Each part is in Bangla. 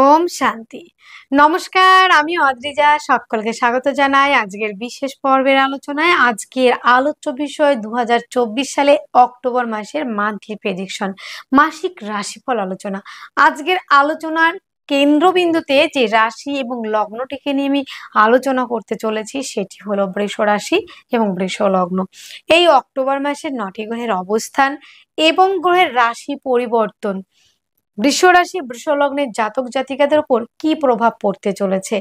ওম শান্তি। নমস্কার, আমি অদ্রিজা। সকলকে স্বাগত জানাই আজকের বিশেষ পর্বের আলোচনায়। আজকের আলোচ্য বিষয় ২০২৪ সালে অক্টোবর মাসের মান্থলি প্রেডিকশন, মাসিক রাশিফল আলোচনা। আজকের আলোচনার কেন্দ্রবিন্দুতে যে রাশি এবং লগ্নটিকে নিয়ে আমি আলোচনা করতে চলেছি সেটি হলো বৃষ রাশি এবং বৃষ লগ্ন। এই অক্টোবর মাসের ৯টি গ্রহের অবস্থান এবং গ্রহের রাশি পরিবর্তন বৃষ রাশি বৃষ লগ্নের জাতক জাতিকাদের উপর কি প্রভাব পড়তে চলেছে,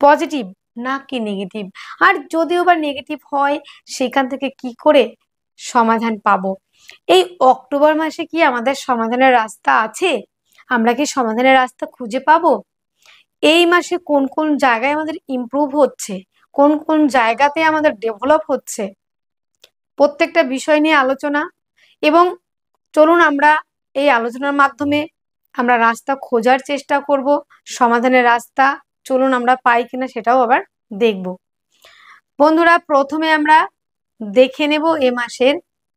পজিটিভ নাকি নেগেটিভ, আর যদিও বা নেগেটিভ হয় সেখান থেকে কি করে সমাধান পাবো। এই অক্টোবর মাসে কি আমাদের সমাধানের রাস্তা আছে? আমরা কি সমাধানের রাস্তা খুঁজে পাবো? এই মাসে কোন কোন জায়গায় আমাদের ইমপ্রুভ হচ্ছে, কোন কোন জায়গাতে আমাদের ডেভেলপ হচ্ছে, প্রত্যেকটা বিষয় নিয়ে আলোচনা। এবং চলুন আমরা এই আলোচনার মাধ্যমে আমরা রাস্তা খোঁজার চেষ্টা করব, সমাধানের রাস্তা চলুন আমরা পাই কিনা সেটাও আবার দেখব। বন্ধুরা, প্রথমে আমরা দেখে নেব এ মাসের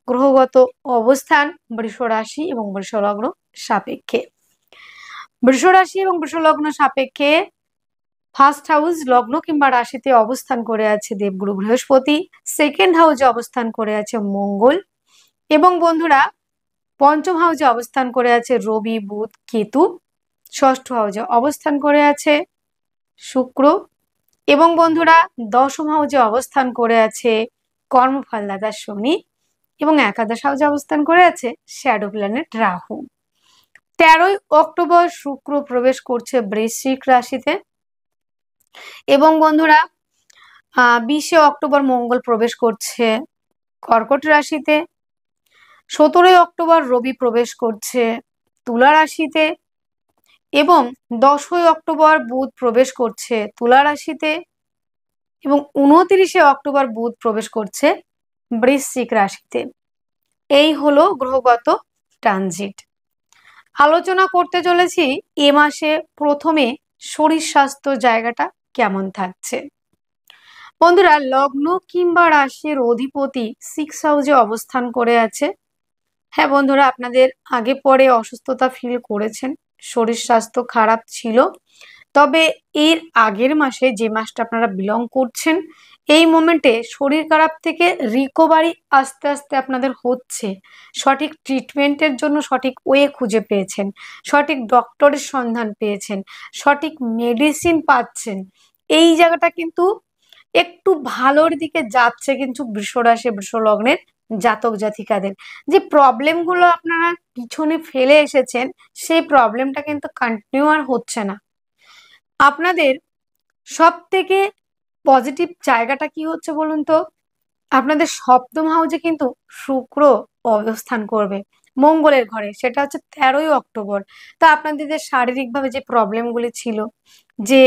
গ্রহগত অবস্থান বৃষ রাশি এবং বৃষ লগ্ন সাপেক্ষে। বৃষ রাশি এবং বৃষ লগ্ন সাপেক্ষে ফার্স্ট হাউস লগ্ন কিংবা রাশিতে অবস্থান করে আছে দেবগুরু বৃহস্পতি, সেকেন্ড হাউসে অবস্থান করে আছে মঙ্গল, এবং বন্ধুরা পঞ্চম হাউসে অবস্থান করে আছে রবি বুধ কেতু, ষষ্ঠ হাউসে অবস্থান করে আছে শুক্র, এবং বন্ধুরা দশম হাউসে অবস্থান করে আছে কর্মফলদাতা শনি, এবং একাদশ হাউসে অবস্থান করে আছে শ্যাডো প্ল্যানেট রাহু। 13ই অক্টোবর শুক্র প্রবেশ করছে বৃশ্চিক রাশিতে, এবং বন্ধুরা 20শে অক্টোবর মঙ্গল প্রবেশ করছে কর্কট রাশিতে, 17ই অক্টোবর রবি প্রবেশ করছে তুলা রাশিতে, এবং 10ই অক্টোবর বুধ প্রবেশ করছে তুলা রাশিতে, এবং 29শে অক্টোবর বুধ প্রবেশ করছে বৃশ্চিক রাশিতে। এই হলো গ্রহগত ট্রানজিট। আলোচনা করতে চলেছি এ মাসে প্রথমে শরীর স্বাস্থ্য জায়গাটা কেমন থাকছে। বন্ধুরা, লগ্ন কিংবা রাশির অধিপতি 6 হাউসে অবস্থান করে আছে। হ্যাঁ বন্ধুরা, আপনাদের আগে পরে অসুস্থতা ফিল করেছেন, শরীর স্বাস্থ্য খারাপ ছিল, তবে এর আগের মাসে যে মাসটা আপনারা বিলং করছেন এই মোমেন্টে শরীর খারাপ থেকে রিকভারি আস্তে আস্তে আপনাদের হচ্ছে। সঠিক ট্রিটমেন্টের জন্য সঠিক ওয়ে খুঁজে পেয়েছেন, সঠিক ডক্টরের সন্ধান পেয়েছেন, সঠিক মেডিসিন পাচ্ছেন। এই জায়গাটা কিন্তু একটু ভালোর দিকে যাচ্ছে কিন্তু বৃষরাশি বৃষ লগ্নের জাতক জাতিকাদের। যে প্রবলেমগুলো আপনারা পিছনে ফেলে এসেছেন সেই প্রবলেমটা কিন্তু কন্টিনিউ আর হচ্ছে না। আপনাদের সব থেকে পজিটিভ জায়গাটা কি হচ্ছে বলুন তো? আপনাদের সপ্তম হাউসে কিন্তু শুক্র অবস্থান করবে মঙ্গলের ঘরে, সেটা হচ্ছে 13ই অক্টোবর। তা আপনাদের যে শারীরিকভাবে যে প্রবলেমগুলি ছিল, যে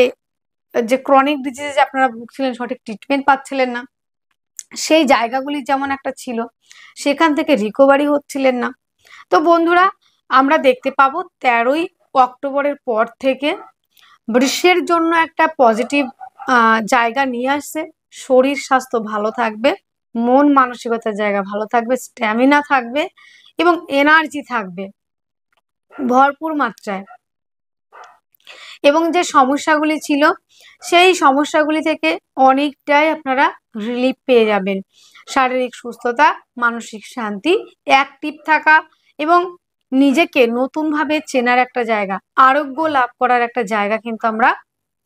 যে ক্রনিক ডিজিজে আপনারা ভুগছিলেন, সঠিক ট্রিটমেন্ট পাচ্ছিলেন না, সেই জায়গাগুলি যেমন একটা ছিল সেখান থেকে রিকভারি হচ্ছিলেন না। তো বন্ধুরা, আমরা দেখতে পাবো 13ই অক্টোবরের পর থেকে বৃষের জন্য একটা পজিটিভ জায়গা নিয়ে আসছে। শরীর স্বাস্থ্য ভালো থাকবে, মন মানসিকতার জায়গা ভালো থাকবে, স্ট্যামিনা থাকবে এবং এনার্জি থাকবে ভরপুর মাত্রায়। এবং যে সমস্যাগুলি ছিল সেই সমস্যাগুলি থেকে অনেকটাই আপনারা রিলিফ পেয়ে যাবেন। শারীরিক সুস্থতা, মানসিক শান্তি, অ্যাক্টিভ থাকা এবং নিজেকে নতুনভাবে চেনার একটা জায়গা, আরোগ্য লাভ করার একটা জায়গা কিন্তু আমরা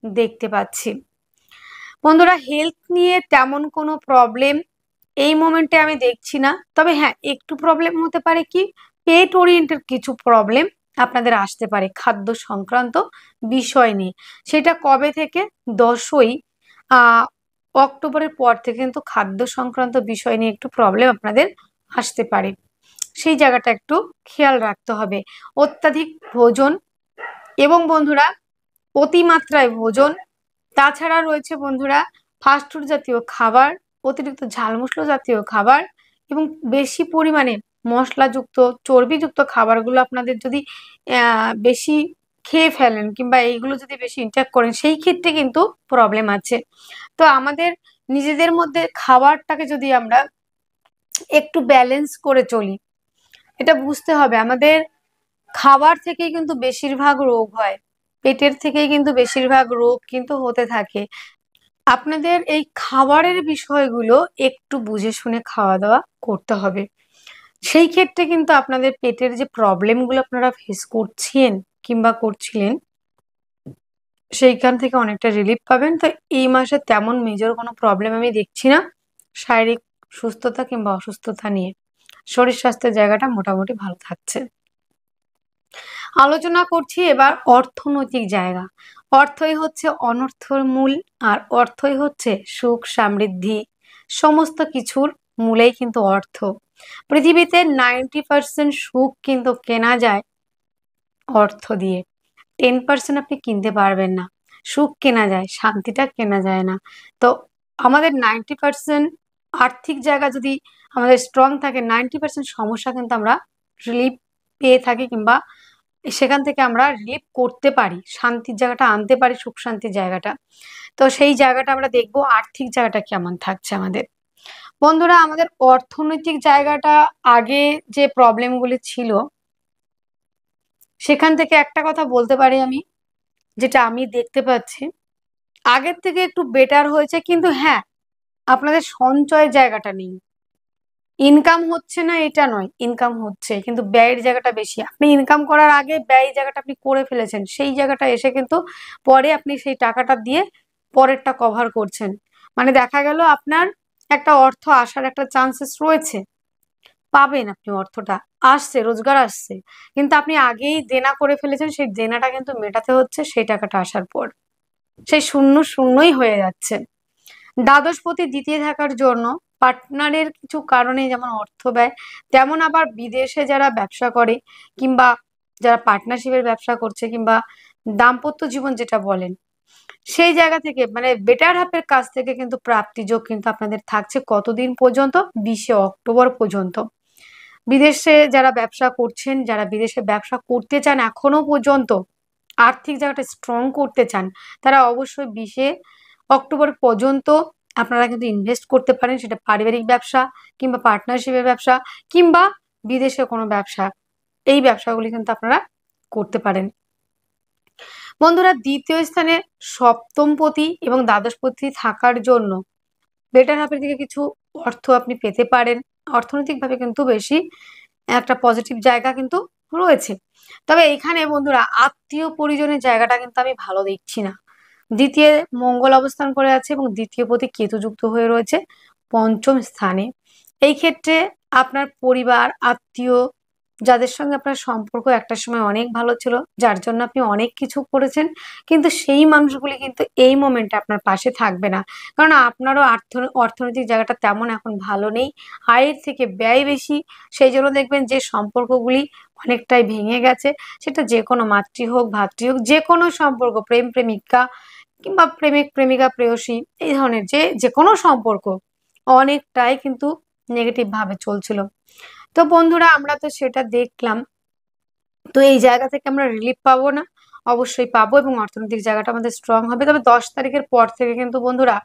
দেখতে পাচ্ছি। বন্ধুরা, হেলথ নিয়ে তেমন কোনো প্রবলেম এই মোমেন্টে আমি দেখছি না, তবে হ্যাঁ একটু প্রবলেম হতে পারে, কি পেট ওরিয়েন্টেড কিছু প্রবলেম আপনাদের আসতে পারে খাদ্য সংক্রান্ত বিষয় নিয়ে। সেটা কবে থেকে? 10ই অক্টোবরের পর থেকে কিন্তু খাদ্য সংক্রান্ত বিষয় নিয়ে একটু প্রবলেম আপনাদের আসতে পারে, সেই জায়গাটা একটু খেয়াল রাখতে হবে। অত্যাধিক ভোজন এবং বন্ধুরা অতিমাত্রায় ভোজন, তাছাড়া রয়েছে বন্ধুরা ফাস্টফুড জাতীয় খাবার, অতিরিক্ত ঝাল মশলা জাতীয় খাবার এবং বেশি পরিমাণে মশলাযুক্ত চর্বিযুক্ত খাবারগুলো আপনাদের যদি বেশি খেয়ে ফেলেন কিংবা এইগুলো যদি বেশি ইনটেক করেন সেই ক্ষেত্রে কিন্তু প্রবলেম আছে। তো আমাদের নিজেদের মধ্যে খাবারটাকে যদি আমরা একটু ব্যালেন্স করে চলি, এটা বুঝতে হবে আমাদের খাবার থেকেই কিন্তু বেশিরভাগ রোগ হয়। পেটের থেকেই কিন্তু বেশিরভাগ রোগ কিন্তু হতে থাকে। আপনাদের এই খাবারের বিষয়গুলো একটু বুঝে শুনে খাওয়া দাওয়া করতে হবে। সেই ক্ষেত্রে কিন্তু আপনাদের পেটের যে প্রবলেমগুলো আপনারা ফেস করছেন কিংবা করছিলেন, সেইখান থেকে অনেকটা রিলিফ পাবেন। তো এই মাসে তেমন মেজর কোনো প্রবলেম আমি দেখছি না শারীরিক সুস্থতা কিংবা অসুস্থতা নিয়ে। শরীর স্বাস্থ্যের জায়গাটা মোটামুটি ভালো থাকছে। আলোচনা করছি এবার অর্থনৈতিক জায়গা। অর্থই হচ্ছে অনর্থর মূল, আর অর্থই হচ্ছে সুখ সমৃদ্ধি। সমস্ত কিছুর মূলেই কিন্তু অর্থ। পৃথিবীতে 90% সুখ কিন্তু কেনা যায় অর্থ দিয়ে। 10% আপনি কিনতে পারবেন না। সুখ কেনা যায়, শান্তিটা কেনা যায় না। তো আমাদের 90% আর্থিক জায়গা যদি আমাদের স্ট্রং থাকে, 90% সমস্যা কিন্তু আমরা রিলিফ পেয়ে থাকি কিংবা সেখান থেকে আমরা রিলিফ করতে পারি। শান্তির জায়গাটা আনতে পারি, সুখ শান্তির জায়গাটা। তো সেই জায়গাটা আমরা দেখব আর্থিক জায়গাটা কেমন থাকছে আমাদের। বন্ধুরা, আমাদের অর্থনৈতিক জায়গাটা আগে যে প্রবলেমগুলি ছিল, সেখান থেকে একটা কথা বলতে পারি আমি, যেটা আমি দেখতে পাচ্ছি, আগের থেকে একটু বেটার হয়েছে। কিন্তু হ্যাঁ, আপনাদের সঞ্চয়ের জায়গাটা নেই। ইনকাম হচ্ছে না এটা নয়, ইনকাম হচ্ছে, কিন্তু ব্যয়ের জায়গাটা বেশি। আপনি ইনকাম করার আগে ব্যয় জায়গাটা আপনি করে ফেলেছেন, সেই জায়গাটা এসে কিন্তু পরে আপনি সেই টাকাটা দিয়ে পরেরটা কভার করছেন। মানে দেখা গেল আপনার একটা অর্থ আসার একটা চান্সেস রয়েছে, পাবেন আপনি অর্থটা, আসছে, রোজগার আসছে, কিন্তু আপনি আগেই দেনা করে ফেলেছেন। সেই দেনাটা কিন্তু মেটাতে হচ্ছে সেই টাকাটা আসার পর। সেই শূন্য শূন্যই হয়ে যাচ্ছে। দ্বাদশপতি দ্বিতীয় থাকার জন্য পার্টনারের কিছু কারণে যেমন অর্থ ব্যয়, তেমন আবার বিদেশে যারা ব্যবসা করে কিংবা যারা পার্টনারশিপের ব্যবসা করছে কিংবা দাম্পত্য জীবন যেটা বলেন, সেই জায়গা থেকে মানে বেটার হাফের কাছ থেকে কিন্তু প্রাপ্তিযোগ কিন্তু আপনাদের থাকছে কতদিন পর্যন্ত? 20শে অক্টোবর পর্যন্ত। বিদেশে যারা ব্যবসা করছেন, যারা বিদেশে ব্যবসা করতে চান এখনো পর্যন্ত, আর্থিক জায়গাটা স্ট্রং করতে চান, তারা অবশ্যই 20শে অক্টোবর পর্যন্ত আপনারা কিন্তু ইনভেস্ট করতে পারেন। সেটা পারিবারিক ব্যবসা কিংবা পার্টনারশিপের ব্যবসা কিংবা বিদেশে কোনো ব্যবসা, এই ব্যবসাগুলি কিন্তু আপনারা করতে পারেন। বন্ধুরা, দ্বিতীয় স্থানে সপ্তমপতি এবং দ্বাদশপতি থাকার জন্য বেটার হাফের দিকে কিছু অর্থ আপনি পেতে পারেন। অর্থনৈতিকভাবে কিন্তু বেশি একটা পজিটিভ জায়গা কিন্তু রয়েছে। তবে এখানে বন্ধুরা আত্মীয় পরিজনের জায়গাটা কিন্তু আমি ভালো দেখছি না। দ্বিতীয় মঙ্গল অবস্থান করে আছে এবং দ্বিতীয় পতি কেতু যুক্ত হয়ে রয়েছে পঞ্চম স্থানে। এই ক্ষেত্রে আপনার পরিবার, আত্মীয়, যাদের সঙ্গে আপনার সম্পর্ক একটা সময় অনেক ভালো ছিল, যার জন্য আপনি অনেক কিছু করেছেন, কিন্তু সেই মানুষগুলি কিন্তু এই মোমেন্টে আপনার পাশে থাকবে না। কারণ আপনারও অর্থনৈতিক জায়গাটা তেমন এখন ভালো নেই, আয়ের থেকে ব্যয় বেশি। সেই জন্য দেখবেন যে সম্পর্কগুলি অনেকটাই ভেঙে গেছে। সেটা যে কোনো মাতৃ হোক, ভাতৃ হোক, যে কোনো সম্পর্ক, প্রেম প্রেমিকা কিংবা প্রেমিক প্রেমিকা, প্রেয়সী, এই ধরনের যে যে কোনো সম্পর্ক অনেকটাই কিন্তু নেগেটিভ ভাবে চলছিল। তো বন্ধুরা, আমরা তো সেটা দেখলাম। তো এই জায়গা থেকে আমরা রিলিফ পাবো না? অবশ্যই পাবো, এবং অর্থনৈতিক জায়গাটা আমাদের স্ট্রং হবে। তবে 10 তারিখের পর থেকে কিন্তু বন্ধুরা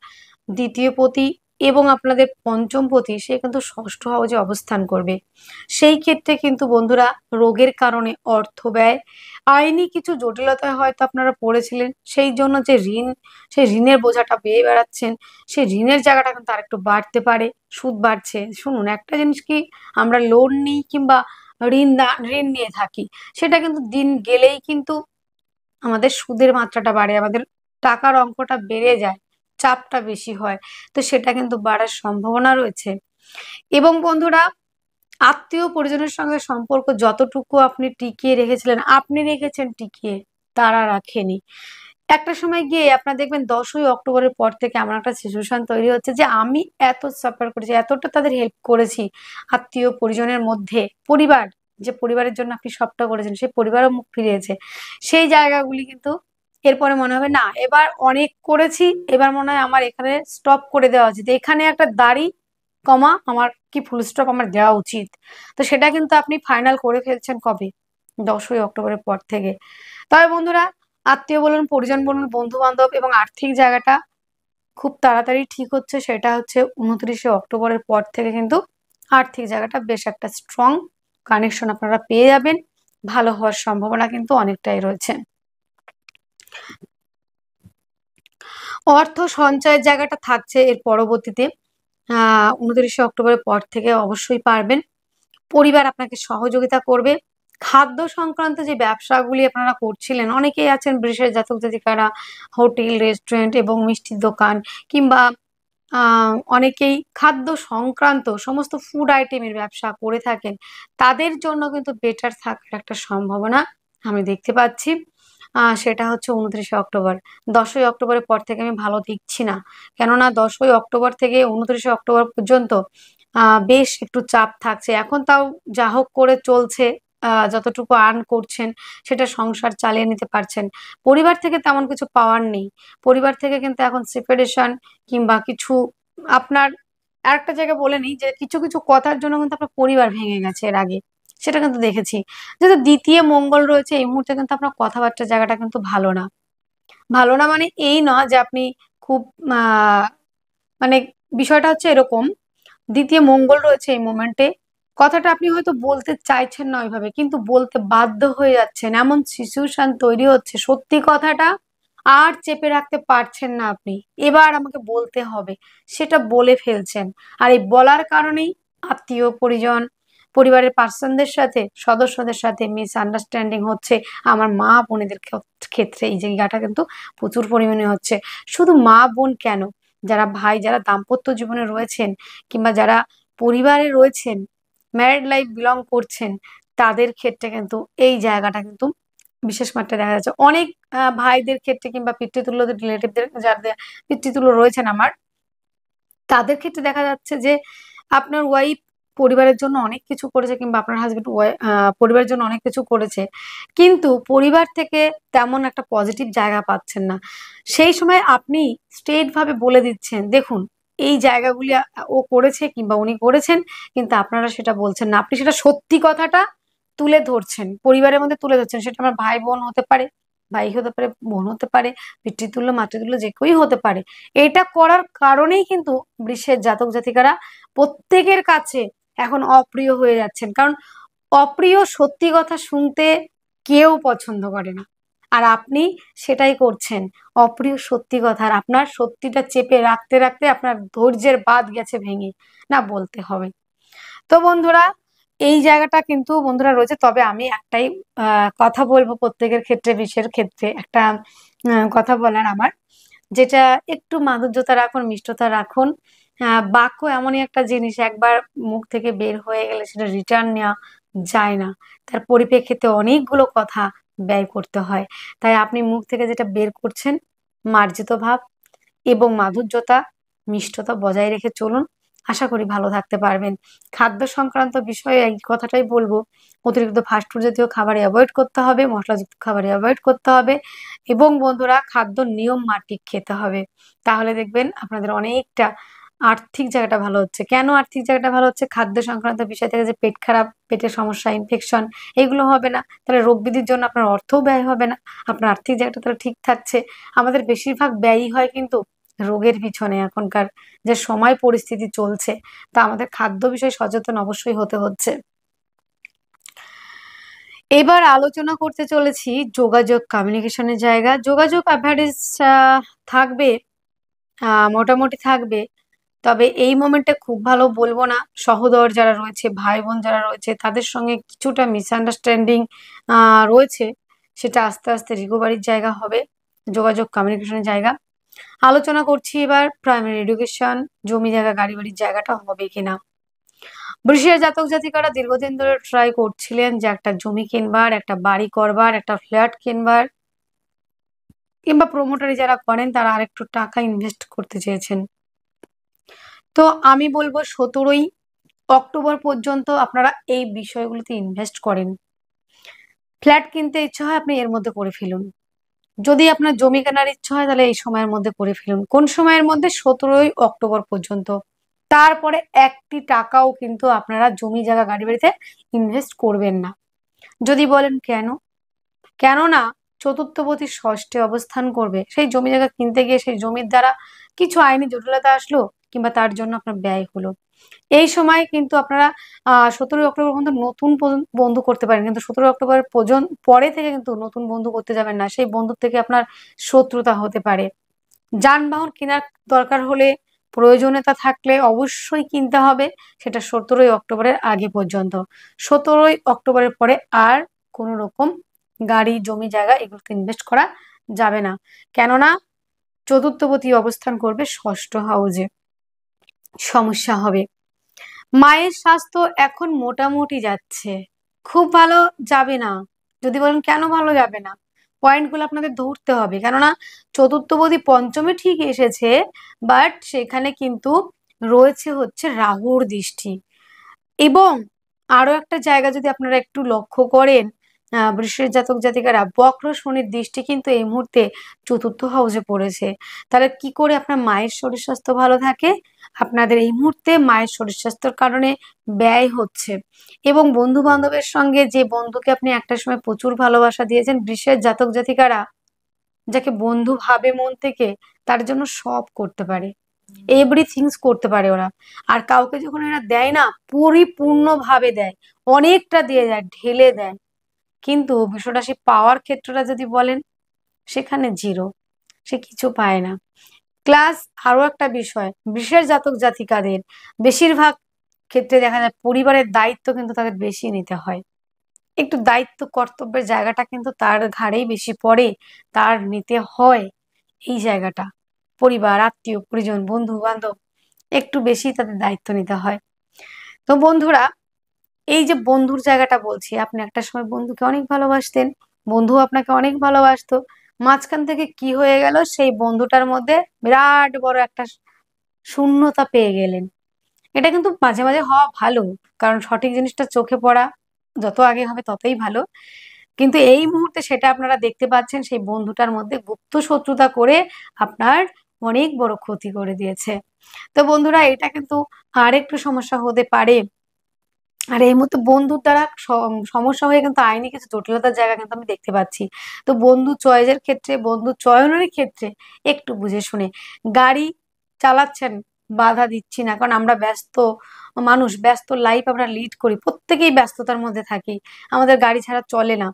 দ্বিতীয় পতি এবং আপনাদের পঞ্চম পতি সে কিন্তু ষষ্ঠ হাউসে অবস্থান করবে। সেই ক্ষেত্রে কিন্তু বন্ধুরা রোগের কারণে অর্থ ব্যয়, আইনি কিছু জটিলতায় হয়তো আপনারা পড়েছিলেন, সেই জন্য যে ঋণ, সেই ঋণের বোঝাটা বেয়ে বেড়াচ্ছেন, সেই ঋণের জায়গাটা কিন্তু আরেকটু বাড়তে পারে। সুদ বাড়ছে। শুনুন, একটা জিনিস কি, আমরা লোন নিই কিংবা ঋণ নিয়ে থাকি, সেটা কিন্তু দিন গেলেই কিন্তু আমাদের সুদের মাত্রাটা বাড়ে, আমাদের টাকার অঙ্কটা বেড়ে যায়, চাপটা বেশি হয়। তো সেটা কিন্তু বাড়ার সম্ভাবনা রয়েছে। এবং বন্ধুরা, আত্মীয় পরিজনের সঙ্গে সম্পর্ক যতটুকু আপনি টিকিয়ে রেখেছিলেন, আপনি রেখেছেন টিকিয়ে, তারা রাখেনি। একটা সময় গিয়ে আপনার দেখবেন 10ই অক্টোবরের পর থেকে এমন একটা সিচুয়েশন তৈরি হচ্ছে যে আমি এত সাফার করেছি, এতটা তাদের হেল্প করেছি আত্মীয় পরিজনের মধ্যে, পরিবার, যে পরিবারের জন্য আপনি সবটা করেছেন, সেই পরিবারও মুখ ফিরিয়েছে। সেই জায়গাগুলি কিন্তু এরপরে মনে হবে না, এবার অনেক করেছি, এবার মনে হয় আমার এখানে স্টপ করে দেওয়া উচিত, এখানে একটা দাড়ি কমা আমার কি ফুল স্টপ আমার দেওয়া উচিত। তো সেটা কিন্তু আপনি ফাইনাল করে ফেলছেন কবে? 10ই অক্টোবরের পর থেকে। তবে বন্ধুরা, আত্মীয় বলুন, পরিজন বলুন, বন্ধু বান্ধব এবং আর্থিক জায়গাটা খুব তাড়াতাড়ি ঠিক হচ্ছে। সেটা হচ্ছে 29শে অক্টোবরের পর থেকে কিন্তু আর্থিক জায়গাটা বেশ একটা স্ট্রং কানেকশন আপনারা পেয়ে যাবেন। ভালো হওয়ার সম্ভাবনা কিন্তু অনেকটাই রয়েছে। অর্থ সঞ্চয়ের জায়গাটা থাকছে এর পরবর্তীতে। ২৯শে অক্টোবরের পর থেকে অবশ্যই পারবেন। পরিবার আপনাকে সহযোগিতা করবে। খাদ্য সংক্রান্ত যে ব্যবসাগুলি আপনারা করছিলেন, অনেকেই আছেন বৃষের জাতক জাতিকারা হোটেল, রেস্টুরেন্ট এবং মিষ্টির দোকান কিংবা আ অনেকেই খাদ্য সংক্রান্ত সমস্ত ফুড আইটেমের ব্যবসা করে থাকেন। তাদের জন্য কিন্তু বেটার থাকার একটা সম্ভাবনা আমি দেখতে পাচ্ছি। সেটা হচ্ছে ২৯শে অক্টোবর। ১০ই অক্টোবরের পর থেকে আমি ভালো দেখছি না। কেননা ১০ই অক্টোবর থেকে ২৯শে অক্টোবর পর্যন্ত আ বেশ একটু চাপ থাকছে। এখন তাও যা হোক করে চলছে। যতটুকু আর্ন করছেন সেটা সংসার চালিয়ে নিতে পারছেন। পরিবার থেকে তেমন কিছু পাওয়ার নেই। পরিবার থেকে কিন্তু এখন সেপারেশন কিংবা কিছু আপনার আরেকটা জায়গায় বলে নিই যে কিছু কথার জন্য কিন্তু আপনার পরিবার ভেঙে গেছে এর আগে। সেটা কিন্তু দেখেছি। যেহেতু ২য় মঙ্গল রয়েছে এই মুহূর্তে কিন্তু আপনার কথাবার্তার জায়গাটা কিন্তু ভালো না। ভালো না মানে এই না যে আপনি খুব আ মানে বিষয়টা হচ্ছে এরকম, ২য় মঙ্গল রয়েছে এই মোমেন্টে। কথাটা আপনি হয়তো বলতে চাইছেন না ওইভাবে, কিন্তু বলতে বাধ্য হয়ে যাচ্ছেন। এমন সিচুয়েশন তৈরি হচ্ছে, সত্যি কথাটা আর চেপে রাখতে পারছেন না আপনি। এবার আমাকে বলতে হবে। সেটা বলে ফেলছেন। আর এই বলার কারণেই আত্মীয়-পরিজন, পরিবারের পার্সনদের সাথে, সদস্যদের সাথে মিসআন্ডারস্ট্যান্ডিং হচ্ছে। আমার মা-বোনেদের ক্ষেত্রে এই জায়গাটা কিন্তু প্রচুর পরিমাণে হচ্ছে। শুধু মা-বোন কেন? যারা ভাই, যারা দাম্পত্য জীবনে রয়েছেন কিংবা যারা পরিবারে রয়েছেন, ম্যারিড লাইফ বিলং করছেন, তাদের ক্ষেত্রে কিন্তু এই জায়গাটা কিন্তু বিশেষ মাত্রায় দেখা যাচ্ছে। অনেক ভাইদের ক্ষেত্রে কিংবা পিতৃতুল্যদের রিলেটিভদের যাদের পিতৃতুল্য রয়েছেন আমার, তাদের ক্ষেত্রে দেখা যাচ্ছে যে আপনার ওয়াইফ পরিবারের জন্য অনেক কিছু করেছে কিংবা আপনার হাসব্যান্ড পরিবারের জন্য অনেক কিছু করেছে। কিন্তু পরিবার থেকে তেমন একটা পজিটিভ জায়গা পাচ্ছেন না। সেই সময় আপনি স্ট্রেইট ভাবে বলে দিচ্ছেন, "দেখুন এই জায়গাগুলি ও করেছে কিংবা উনি করেছেন, কিন্তু আপনারা সেটা বলছেন না।" আপনি সেটা সত্যি কথাটা তুলে ধরছেন। পরিবারের মধ্যে তুলে ধরছেন। সেটা আমার ভাই-বোন হতে পারে, ভাই হতে পারে, বোন হতে পারে, পিতৃতুল্য, মাতৃতুল্য যে কেউই হতে পারে। এটা করার কারণেই কিন্তু বৃষের জাতক-জাতিকারা প্রত্যেকের কাছে এখন অপ্রিয় হয়ে যাচ্ছেন। কারণ অপ্রিয় সত্যি কথা শুনতে কেউ পছন্দ করে না। আর আপনি সেটাই করছেন। অপ্রিয় সত্যি কথা। আর আপনার সত্যিটা চেপে রাখতে আপনার ধৈর্যের বাঁধ গেছে ভেঙে। না বলতে হবে। তো বন্ধুরা, এই জায়গাটা কিন্তু বন্ধুরা রয়েছে। তবে আমি একটাই আ কথা বলব প্রত্যেকের ক্ষেত্রে, বিষের ক্ষেত্রে একটা কথা বলার আমার। যেটা একটু মাধুর্যতা রাখুন, মিষ্টতা রাখুন। বাক্য এমনই একটা জিনিস একবার মুখ থেকে বের হয়ে গেলে সেটা রিটার্ন নেওয়া যায় না। তার পরিপ্রেক্ষিতে অনেকগুলো কথা ব্যয় করতে হয়। তাই আপনি মুখ থেকে যেটা বের করছেন, মার্জিত ভাব এবং মাধুর্যতা, মিষ্টতা বজায় রেখে চলুন। আশা করি ভালো থাকতে পারবেন। খাদ্য সংক্রান্ত বিষয়ে এই কথাটাই বলব, অতিরিক্ত ফাস্ট ফুড জাতীয় খাবার এভয়েড করতে হবে, মসলাযুক্ত খাবার এভয়েড করতে হবে এবং বন্ধুরা খাদ্য নিয়ম মাফিক খেতে হবে। তাহলে দেখবেন আপনাদের অনেকটা আর্থিক জায়গাটা ভালো হচ্ছে। কেন আর্থিক জায়গাটা ভালো হচ্ছে? খাদ্য সংক্রান্ত বিষয় থেকে যে পেট খারাপ, পেটের সমস্যা, ইনফেকশন এগুলো হবে না। তাহলে রোগ ব্যাধির জন্য আপনার অর্থও ব্যয় হবে না। আপনার আর্থিক জায়গাটা তাহলে ঠিক থাকছে। আমাদের বেশিরভাগ ব্যয়ই হয় কিন্তু রোগের পিছনে এখনকার যে সময় পরিস্থিতি চলছে। তা আমাদের খাদ্য বিষয়ে সচেতন অবশ্যই হতে হচ্ছে। এবার আলোচনা করতে চলেছি যোগাযোগ কমিউনিকেশনের জায়গা। যোগাযোগ এভারেজ আ থাকবে, মোটামুটি থাকবে। তবে এই মোমেন্টে খুব ভালো বলব না। সহোদর যারা রয়েছে, ভাই-বোন যারা রয়েছে তাদের সঙ্গে কিছুটা মিসআন্ডারস্ট্যান্ডিং আ রয়েছে। সেটা আস্তে রিকভারির জায়গা হবে। যোগাযোগ কমিউনিকেশনের জায়গা। আলোচনা করছি এবার প্রাইমারি এডুকেশন, জমি জায়গা, গাড়ি বাড়ির জায়গাটা হবে কিনা। বৃষিক জাতক জাতিকারা দীর্ঘদিন ধরে ট্রাই করছিলেন যে একটা জমি কিনবার, একটা বাড়ি করবার, একটা ফ্ল্যাট কিনবার কিংবা প্রমোটারি যারা করেন তারা আরেকটু টাকা ইনভেস্ট করতে চেয়েছেন। তো আমি বলব ১৭ই অক্টোবর পর্যন্ত আপনারা এই বিষয়গুলোতে ইনভেস্ট করেন। ফ্ল্যাট কিনতে ইচ্ছা হয় আপনি এর মধ্যে করে ফেলুন। যদি আপনার জমি কেনার ইচ্ছা হয় তাহলে এই সময়ের মধ্যে করে ফেলুন। কোন সময়ের মধ্যে? ১৭ই অক্টোবর পর্যন্ত। তারপরে ১ টি টাকাও কিন্তু আপনারা জমি জায়গা গাড়ি বাড়িতে ইনভেস্ট করবেন না। যদি বলেন কেন? কেননা চতুর্থপতি ষষ্ঠে অবস্থান করবে। সেই জমি জায়গা কিনতে গিয়ে সেই জমির দ্বারা কিছু আইনি জটিলতা আসলো কিংবা তার জন্য আপনার ব্যয় হলো। এই সময় কিন্তু আপনারা ১৭ই অক্টোবর পর্যন্ত নতুন বন্ধু করতে পারেন। কিন্তু ১৭ই অক্টোবর পরে থেকে কিন্তু নতুন বন্ধু করতে যাবেন না। সেই বন্ধুর থেকে আপনার শত্রুতা হতে পারে। যানবাহন কেনার দরকার হলে, প্রয়োজনীয়তা থাকলে অবশ্যই কিনতে হবে, সেটা 17ই অক্টোবরের আগে পর্যন্ত। 17ই অক্টোবরের পরে আর কোনো রকম গাড়ি, জমি জায়গা এগুলোতে ইনভেস্ট করা যাবে না। কেননা চতুর্থপতি অবস্থান করবে ষষ্ঠ হাউজে, সমস্যা হবে। মায়ের স্বাস্থ্য এখন মোটামুটি যাচ্ছে, খুব ভালো যাবে না। যদি বলেন কেন ভালো যাবে না, পয়েন্টগুলো আপনাদের ধরতে হবে। কেননা চতুর্থপতি পঞ্চমে ঠিক এসেছে, বাট সেখানে কিন্তু রয়েছে হচ্ছে রাহুর দৃষ্টি। এবং আরো একটা জায়গা যদি আপনারা একটু লক্ষ্য করেন, বৃষের জাতক জাতিকারা, বক্র শনির দৃষ্টি কিন্তু এই মুহূর্তে চতুর্থ হাউসে পড়েছে। তাহলে কি করে আপনার মায়ের শরীর স্বাস্থ্য ভালো থাকে? আপনাদের এই মুহূর্তে মায়ের শরীর স্বাস্থ্যের কারণে ব্যয় হচ্ছে। এবং বন্ধু বান্ধবের সঙ্গে, যে বন্ধুকে আপনি একটা সময় প্রচুর ভালোবাসা দিয়েছেন, বৃষের জাতক জাতিকারা যাকে বন্ধু ভাবে মন থেকে, তার জন্য সব করতে পারে, এভরিথিংস করতে পারে ওরা। আর কাউকে যখন এরা দেয় না, পরিপূর্ণভাবে দেয়, অনেকটা দিয়ে যায়, ঢেলে দেয়। কিন্তু বিশ্বরাশি পাওয়ার ক্ষেত্রটা যদি বলেন, সেখানে জিরো, সে কিছু পায় না। ক্লাস আরো একটা বিষয়, বৃষের জাতক জাতিকাদের বেশিরভাগ ক্ষেত্রে দেখা যায় পরিবারের দায়িত্ব কিন্তু তাদের বেশি নিতে হয়। একটু দায়িত্ব কর্তব্যের জায়গাটা কিন্তু তার ঘাড়েই বেশি পড়ে, তার নিতে হয় এই জায়গাটা। পরিবার, আত্মীয় পরিজন, বন্ধু বান্ধব একটু বেশি তাদের দায়িত্ব নিতে হয়। তো বন্ধুরা, এই যে বন্ধুর জায়গাটা বলছি, আপনি একটা সময় বন্ধুকে অনেক ভালোবাসতেন, বন্ধু আপনাকে অনেক ভালোবাসতো, মাঝখান থেকে কি হয়ে গেল, সেই বন্ধুটার মধ্যে বিরাট বড় একটা শূন্যতা পেয়ে গেলেন। এটা কিন্তু মাঝে মাঝে হওয়া ভালো, কারণ সঠিক জিনিসটা চোখে পড়া যত আগে হবে ততই ভালো। কিন্তু এই মুহূর্তে সেটা আপনারা দেখতে পাচ্ছেন, সেই বন্ধুটার মধ্যে গুপ্ত শত্রুতা করে আপনার অনেক বড় ক্ষতি করে দিয়েছে। তো বন্ধুরা, এটা কিন্তু আরেকটু সমস্যা হতে পারে। আর এই মুহূর্তে বন্ধুর দ্বারা সমস্যা হয়ে কিন্তু আইনি কিছু জটিলতার জায়গা কিন্তু আমি দেখতে পাচ্ছি। তো বন্ধু চয়েসের ক্ষেত্রে, বন্ধু চয়নের ক্ষেত্রে একটু বুঝে শুনে গাড়ি চালাচ্ছেন, বাধা দিচ্ছি না, কারণ আমরা ব্যস্ত মানুষ, ব্যস্ত লাইফ আমরা লিড করি, প্রত্যেকেই ব্যস্ততার মধ্যে থাকি, আমাদের গাড়ি ছাড়া চলে না।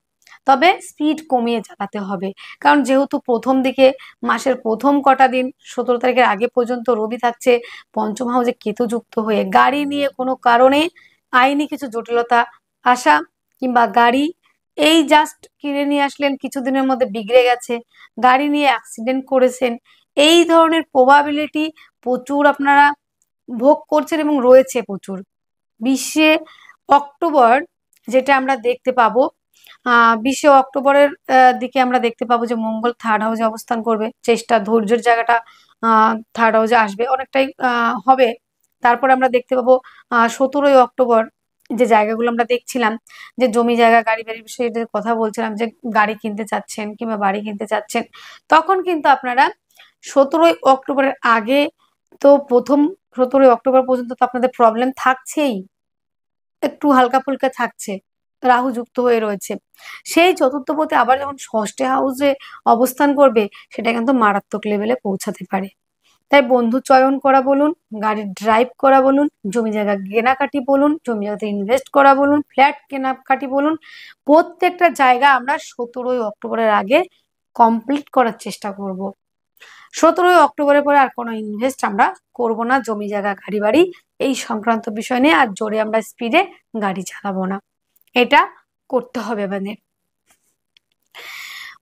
তবে স্পিড কমিয়ে চালাতে হবে, কারণ যেহেতু প্রথম দিকে, মাসের প্রথম কটা দিন 17 তারিখের আগে পর্যন্ত রবি থাকছে পঞ্চম হাউসে কেতু যুক্ত হয়ে, গাড়ি নিয়ে কোনো কারণে আইনি কিছু জটিলতা আসা, কিংবা গাড়ি এই জাস্ট কিনে নিয়ে আসলেন, কিছুদিনের মধ্যে বিগড়ে গেছে, গাড়ি নিয়ে অ্যাক্সিডেন্ট করেছেন, এই ধরনের প্রবাবিলিটি প্রচুর আপনারা ভোগ করছেন এবং রয়েছে প্রচুর। 20শে অক্টোবর যেটা আমরা দেখতে পাবো, 20শে অক্টোবরের দিকে আমরা দেখতে পাবো যে মঙ্গল থার্ড হাউসে অবস্থান করবে, চেষ্টা ধৈর্যের জায়গাটা থার্ড হাউসে আসবে, অনেকটাই হবে। তারপর আমরা দেখতে পাবো 17ই অক্টোবর, যে জায়গাগুলো আমরা দেখছিলাম, যে জমি জায়গা গাড়ি বাড়ির বিষয়ে যে কথা বলছিলাম, যে গাড়ি কিনতে চাচ্ছেন কিংবা বাড়ি কিনতে চাচ্ছেন, তখন কিন্তু আপনারা 17ই অক্টোবরের আগে, তো প্রথম 17ই অক্টোবর পর্যন্ত তো আপনাদের প্রবলেম থাকছেই, একটু হালকা ফুলকা থাকছে, রাহু যুক্ত হয়ে রয়েছে। সেই চতুর্থপতি আবার যখন ষষ্ঠ হাউসে অবস্থান করবে, সেটা কিন্তু মারাত্মক লেভেলে পৌঁছাতে পারে। তাই বন্ধু চয়ন করা বলুন, গাড়ি ড্রাইভ করা বলুন, জমি জায়গা কেনাকাটি বলুন, জমি জায়গাতে ইনভেস্ট করা বলুন, ফ্ল্যাট কেনাকাটি বলুন, প্রত্যেকটা জায়গা আমরা 17ই অক্টোবরের আগে কমপ্লিট করার চেষ্টা করব। 17ই অক্টোবরের পরে আর কোনো ইনভেস্ট আমরা করব না, জমি জায়গা গাড়ি বাড়ি এই সংক্রান্ত বিষয় নিয়ে আর জোরে আমরা স্পিডে গাড়ি চালাবো না, এটা করতে হবে আমাদের।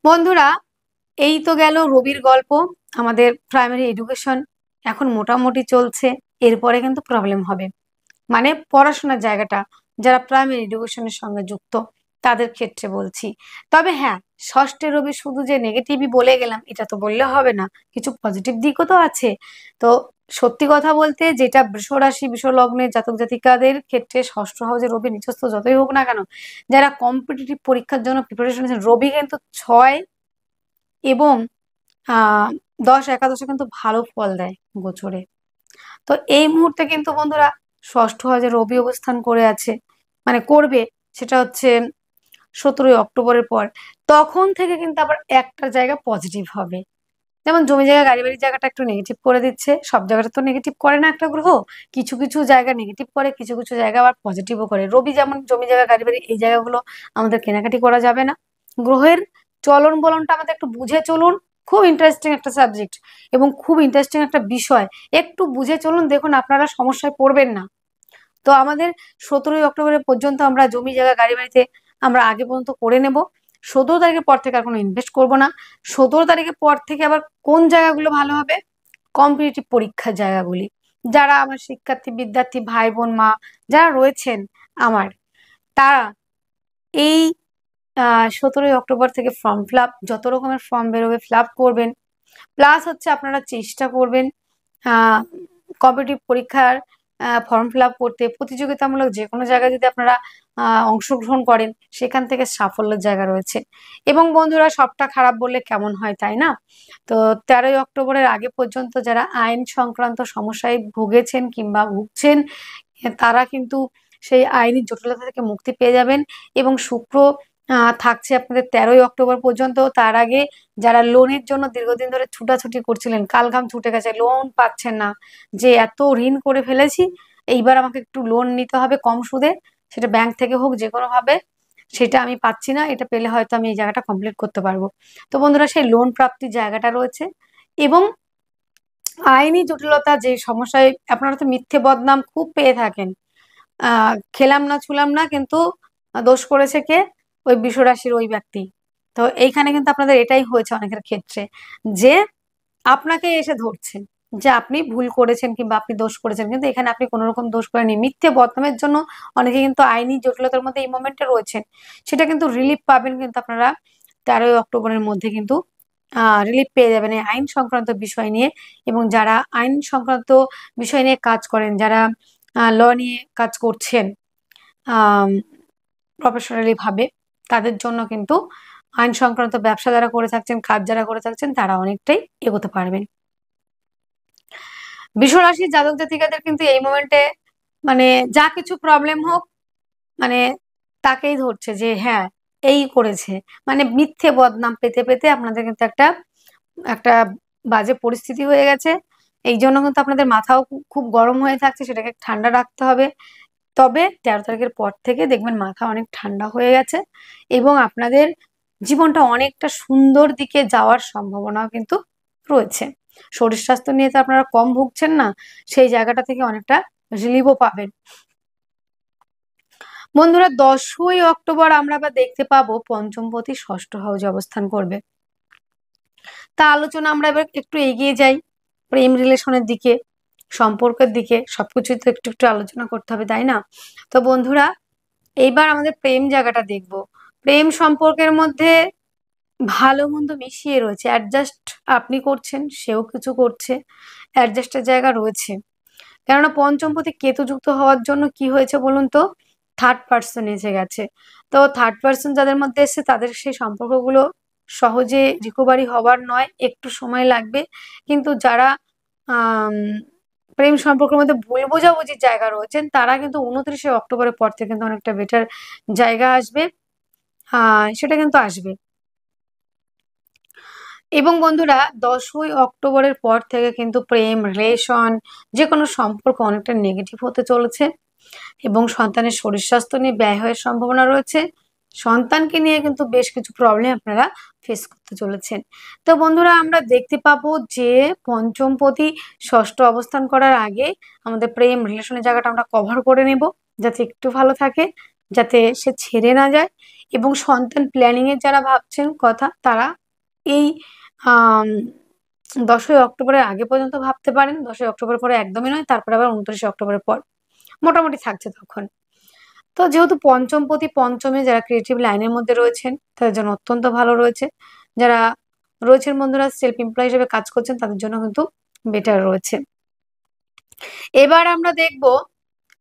বন্ধুরা, এই তো গেল রবির গল্প। আমাদের প্রাইমারি এডুকেশন এখন মোটামুটি চলছে, এরপরে কিন্তু প্রবলেম হবে, মানে পড়াশোনার জায়গাটা যারা প্রাইমারি এডুকেশনের সঙ্গে যুক্ত তাদের ক্ষেত্রে বলছি। তবে হ্যাঁ, ষষ্ঠে রবি শুধু যে নেগেটিভই বলে গেলাম এটা তো বললে হবে না, কিছু পজিটিভ দিকও তো আছে। তো সত্যি কথা বলতে, যেটা বৃষ রাশি বৃষ লগ্নের জাতক জাতিকাদের ক্ষেত্রে ষষ্ঠ হাউসে রবি নিচস্থ যতই হোক না কেন, যারা কম্পিটিটিভ পরীক্ষার জন্য প্রিপারেশন নিচ্ছেন, রবি কিন্তু 6 এবং 10 একাদশে কিন্তু ভালো ফল দেয় গোচরে। তো এই মুহূর্তে কিন্তু বন্ধুরা ষষ্ঠ হাউসে রবি অবস্থান করে আছে, মানে করবে, সেটা হচ্ছে 17ই অক্টোবরের পর। তখন থেকে কিন্তু আবার একটা জায়গা পজিটিভ হবে, যেমন জমি জায়গা গাড়ি বাড়ির জায়গাটা একটু নেগেটিভ করে দিচ্ছে, সব জায়গাটা তো নেগেটিভ করে না একটা গ্রহ, কিছু কিছু জায়গা নেগেটিভ করে, কিছু কিছু জায়গা আবার পজিটিভও করে। রবি যেমন জমি জায়গা গাড়ি বাড়ি এই জায়গাগুলো আমাদের কেনাকাটি করা যাবে না, গ্রহের চলন বলনটা আমাদের একটু বুঝে চলুন, খুব ইন্টারেস্টিং একটা সাবজেক্ট এবং খুব ইন্টারেস্টিং একটা বিষয়। একটু বুঝে চলুন, দেখুন আপনারা সমস্যায় পড়বেন না। তো আমাদের 17ই অক্টোবরের পর্যন্ত আমরা জমি জায়গা গাড়ি বাড়িতে আমরা আগে পর্যন্ত করে নেব। 17 তারিখের পর থেকে আর কোনো ইনভেস্ট করব না। 17 তারিখের পর থেকে আবার কোন জায়গাগুলো ভালো হবে? কম্পিটিটিভ পরীক্ষার জায়গাগুলি। যারা আমার শিক্ষার্থী বিদ্যার্থী ভাই বোন মা যারা রয়েছেন আমার, তারা এই 17ই অক্টোবর থেকে ফর্ম ফিল আপ, যত রকমের ফর্ম বেরোবে ফিল আপ করবেন। প্লাস হচ্ছে আপনারা চেষ্টা করবেন কম্পিটিটিভ পরীক্ষার ফর্ম ফিল আপ করতে। প্রতিযোগিতামূলক যে কোনো জায়গায় যদি আপনারা অংশগ্রহণ করেন, সেখান থেকে সাফল্যের জায়গা রয়েছে। এবং বন্ধুরা, সবটা খারাপ বললে কেমন হয়, তাই না? তো 13ই অক্টোবরের আগে পর্যন্ত যারা আইন সংক্রান্ত সমস্যায় ভুগেছেন কিংবা ভুগছেন, তারা কিন্তু সেই আইনি জটিলতা থেকে মুক্তি পেয়ে যাবেন। এবং শুক্র থাকছে আপনাদের 13ই অক্টোবর পর্যন্ত। তার আগে যারা লোনের জন্য দীর্ঘদিন ধরে ছুটাছুটি করছিলেন, কালঘাম ছুটে গেছে, লোন পাচ্ছেন না, যে এত ঋণ করে ফেলেছি, এইবার আমাকে একটু লোন নিতে হবে কম সুদে, সেটা ব্যাংক থেকে হোক যে কোনো ভাবে, সেটা আমি পাচ্ছি না, এটা পেলে হয়তো আমি এই জায়গাটা কমপ্লিট করতে পারবো। তো বন্ধুরা, সেই লোন প্রাপ্তির জায়গাটা রয়েছে। এবং আইনি জটিলতা যে সমস্যায় আপনারা তো মিথ্যে বদনাম খুব পেয়ে থাকেন, খেলাম না ছুলাম না, কিন্তু দোষ করেছে কে? ওই বিশ্বরাশির ওই ব্যক্তি। তো এইখানে কিন্তু আপনাদের এটাই হয়েছে অনেকের ক্ষেত্রে, যে আপনাকে এসে ধরছেন যে আপনি ভুল করেছেন কিংবা আপনি দোষ করেছেন, কিন্তু এখানে আপনি কোনো রকম দোষ করেননি। মিথ্যে বদনামের জন্য অনেকে কিন্তু আইনি জটিলতার মধ্যে এই মোমেন্টে রয়েছেন। সেটা কিন্তু রিলিফ পাবেন কিন্তু আপনারা 13ই অক্টোবরের মধ্যে কিন্তু রিলিফ পেয়ে যাবেন এই আইন সংক্রান্ত বিষয় নিয়ে। এবং যারা আইন সংক্রান্ত বিষয় নিয়ে কাজ করেন, যারা ল নিয়ে কাজ করছেন প্রফেশনালি ভাবে, তাদের জন্য কিন্তু আইন সংক্রান্ত ব্যবসা যারা করে থাকছেন, কাজ যারা করে থাকছেন, তারা অনেকটাই এগোতে পারবেন। বিশ্বরাশির জাতক জাতিকাদের কিন্তু এই মোমেন্টে মানে যা কিছু প্রবলেম হোক, মানে তাকেই ধরছে যে হ্যাঁ এই করেছে, মানে মিথ্যে বদনাম পেতে পেতে আপনাদের কিন্তু একটা একটা বাজে পরিস্থিতি হয়ে গেছে। এই জন্য কিন্তু আপনাদের মাথাও খুব গরম হয়ে থাকছে, সেটাকে ঠান্ডা রাখতে হবে। তবে 13 তারিখের পর থেকে দেখবেন মাথা অনেক ঠান্ডা হয়ে গেছে এবং আপনাদের জীবনটা অনেকটা সুন্দর দিকে যাওয়ার সম্ভাবনাও কিন্তু রয়েছে। শরীর স্বাস্থ্য নিয়ে তো আপনারা কম ভুগছেন না, সেই জায়গাটা থেকে অনেকটা রিলিফও পাবেন। বন্ধুরা, 10ই অক্টোবর আমরা আবার দেখতে পাবো পঞ্চমপতি ষষ্ঠ হাউসে অবস্থান করবে। তা আলোচনা আমরা এবার একটু এগিয়ে যাই প্রেম রিলেশনের দিকে, সম্পর্কের দিকে। সবকিছুই তো একটু একটু আলোচনা করতে হবে, তাই না? তো বন্ধুরা, এইবার আমাদের প্রেম জায়গাটা দেখব। প্রেম সম্পর্কের মধ্যে ভালো মন্দ মিশিয়ে রয়েছে। অ্যাডজাস্ট আপনি করছেন, সেও কিছু করছে, অ্যাডজাস্টের জায়গা রয়েছে। কেননা পঞ্চমপতি কেতুযুক্ত হওয়ার জন্য কি হয়েছে বলুন তো? থার্ড পার্সন এসে গেছে। তো থার্ড পার্সন যাদের মধ্যে এসছে, তাদের সেই সম্পর্কগুলো সহজে রিকভারি হবার নয়, একটু সময় লাগবে। কিন্তু যারা আহ প্রেম সম্পর্কের মধ্যে ভুল বোঝাবুঝির জায়গা রয়েছেন, তারা কিন্তু 29শে অক্টোবরের পর থেকে কিন্তু অনেকটা বেটার জায়গা আসবে। সেটা কিন্তু আসবে। এবং বন্ধুরা, 10ই অক্টোবরের পর থেকে কিন্তু প্রেম রিলেশন যে কোনো সম্পর্ক অনেকটা নেগেটিভ হতে চলেছে এবং সন্তানের শরীর স্বাস্থ্য নিয়ে ব্যয় হওয়ার সম্ভাবনা রয়েছে। সন্তানকে নিয়ে কিন্তু বেশ কিছু প্রবলেম আপনারা ফেস করতে চলেছেন। তো বন্ধুরা, আমরা দেখতে পাবো যে পঞ্চমপতি ষষ্ঠ অবস্থান করার আগে আমাদের প্রেম রিলেশনের জায়গাটা আমরা কভার করে নেব, যাতে একটু ভালো থাকে, যাতে সে ছেড়ে না যায়। এবং সন্তান প্ল্যানিং এর যারা ভাবছেন কথা, তারা এই আহ 10ই অক্টোবরের আগে পর্যন্ত ভাবতে পারেন। 10ই অক্টোবর পরে একদমই নয়, তারপরে আবার 29শে অক্টোবরের পর মোটামুটি থাকছে তখন। তো যেহেতু পঞ্চমপতি পঞ্চমে, যারা ক্রিয়েটিভ লাইনের মধ্যে রয়েছেন তাদের জন্য অত্যন্ত ভালো রয়েছে। যারা রয়েছেন বন্ধুরা সেলফ এমপ্লয় হিসেবে কাজ করছেন, তাদের জন্য কিন্তু বেটার রয়েছে। এবার আমরা দেখব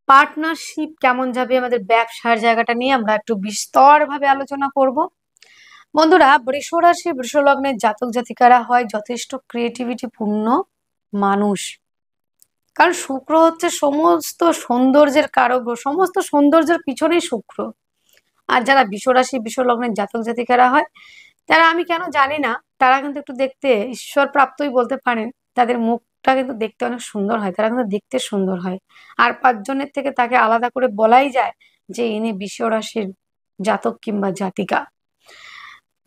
পার্টনারশিপ কেমন যাবে, আমাদের ব্যবসার জায়গাটা নিয়ে আমরা একটু বিস্তর ভাবে আলোচনা করব। বন্ধুরা, বৃষ রাশি বৃষ লগ্নের জাতক জাতিকারা হয় যথেষ্ট ক্রিয়েটিভিটি পূর্ণ মানুষ। কারণ শুক্র হচ্ছে সমস্ত সৌন্দর্যের কারক, সমস্ত সৌন্দর্যের পিছনেই শুক্র। আর যারা বৃষ রাশি বৃষ লগ্নের জাতক জাতিকারা হয়, তারা আমি কেন জানি না, তারা কিন্তু একটু দেখতে ঈশ্বর প্রাপ্তই বলতে পারেন। তাদের মুখটা কিন্তু দেখতে অনেক সুন্দর হয়, তারা কিন্তু দেখতে সুন্দর হয়। আর 5 জনের থেকে তাকে আলাদা করে বলাই যায় যে ইনি বৃষ রাশির জাতক কিংবা জাতিকা।